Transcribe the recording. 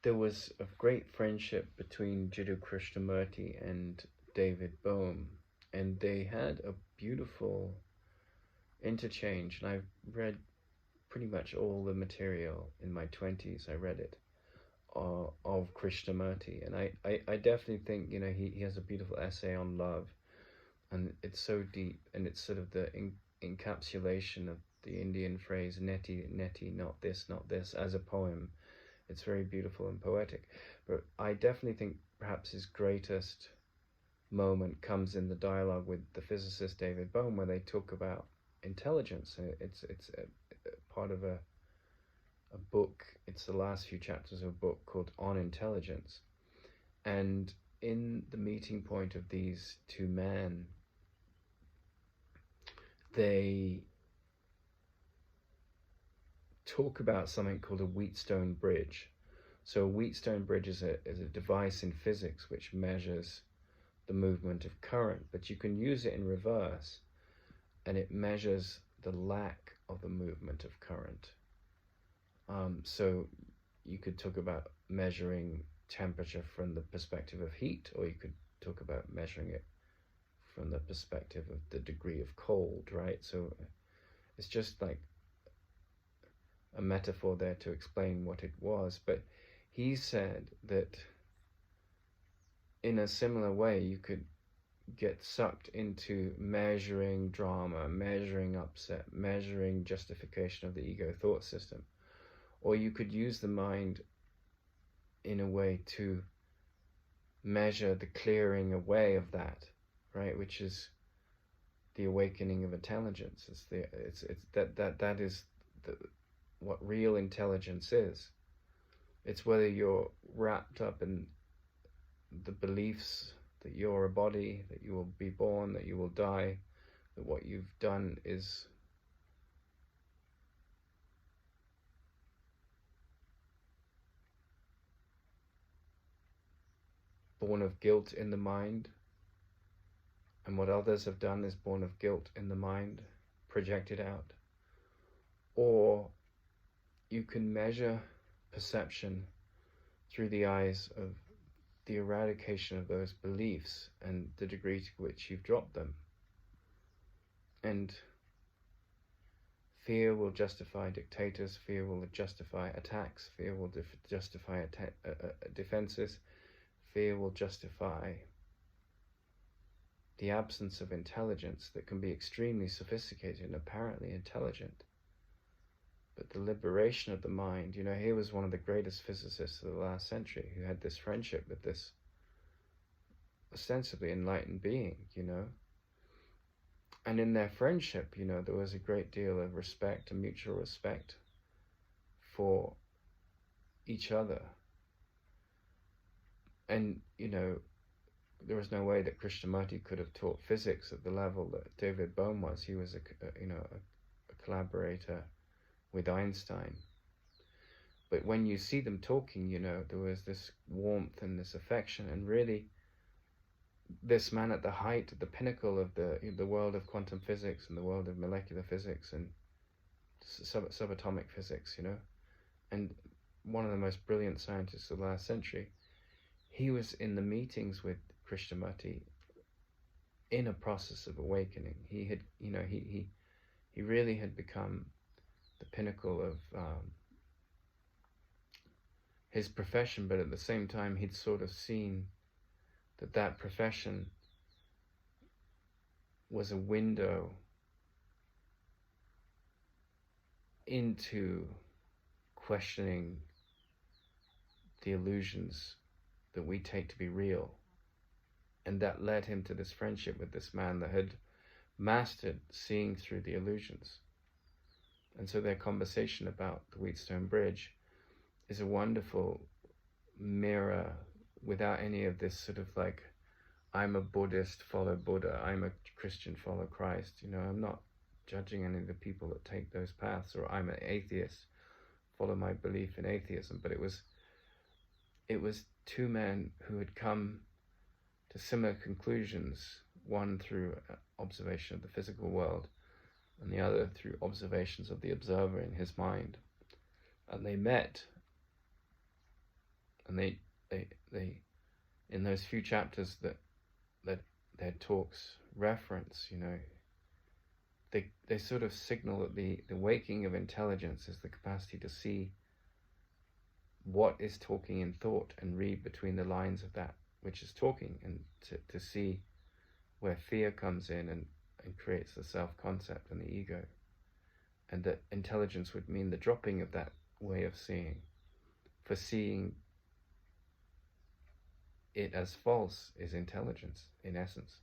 there was a great friendship between Jiddu Krishnamurti and David Bohm, and they had a beautiful interchange. And I've read pretty much all the material in my 20s. I read it of Krishnamurti, and I definitely think, you know, he has a beautiful essay on love, and it's so deep, and it's sort of the encapsulation of the Indian phrase neti neti, not this, as a poem. It's very beautiful and poetic. But I definitely think perhaps his greatest moment comes in the dialogue with the physicist David Bohm, where they talk about intelligence. It's a part of a book. It's the last few chapters of a book called On Intelligence. And in the meeting point of these two men, they talk about something called a Wheatstone bridge. So a Wheatstone bridge is a device in physics which measures the movement of current, but you can use it in reverse, and it measures the lack of the movement of current. So you could talk about measuring temperature from the perspective of heat, or you could talk about measuring it from the perspective of the degree of cold, right? So it's just like a metaphor there to explain what it was. But he said that in a similar way, you could get sucked into measuring drama, measuring upset, measuring justification of the ego thought system. Or you could use the mind in a way to measure the clearing away of that, right? Which is the awakening of intelligence. It's that is what real intelligence is. It's whether you're wrapped up in the beliefs that you're a body, that you will be born, that you will die, that what you've done is born of guilt in the mind, and what others have done is born of guilt in the mind, projected out. Or you can measure perception through the eyes of the eradication of those beliefs and the degree to which you've dropped them. And fear will justify dictators, fear will justify attacks, fear will justify defenses, fear will justify the absence of intelligence that can be extremely sophisticated and apparently intelligent. But the liberation of the mind, you know, he was one of the greatest physicists of the last century who had this friendship with this ostensibly enlightened being, you know. And in their friendship, you know, there was a great deal of respect and mutual respect for each other. And, you know, there was no way that Krishnamurti could have taught physics at the level that David Bohm was. He was a collaborator with Einstein. But when you see them talking, you know, there was this warmth and this affection, and really this man at the height, at the pinnacle of the world of quantum physics and the world of molecular physics and subatomic physics, you know, and one of the most brilliant scientists of the last century, he was in the meetings with Krishnamurti in a process of awakening. He had, you know, he really had become the pinnacle of his profession, but at the same time he'd sort of seen that profession was a window into questioning the illusions that we take to be real. And that led him to this friendship with this man that had mastered seeing through the illusions. And so their conversation about the Wheatstone Bridge is a wonderful mirror, without any of this sort of like, I'm a Buddhist, follow Buddha, I'm a Christian, follow Christ. You know, I'm not judging any of the people that take those paths, or I'm an atheist, follow my belief in atheism. But it was two men who had come to similar conclusions, one through observation of the physical world, and the other through observations of the observer in his mind. And they met And they in those few chapters that their talks reference, they sort of signal that the waking of intelligence is the capacity to see what is talking in thought and read between the lines of that which is talking, and to see where fear comes in and creates the self-concept and the ego. And that intelligence would mean the dropping of that way of seeing, for seeing it as false is intelligence in essence.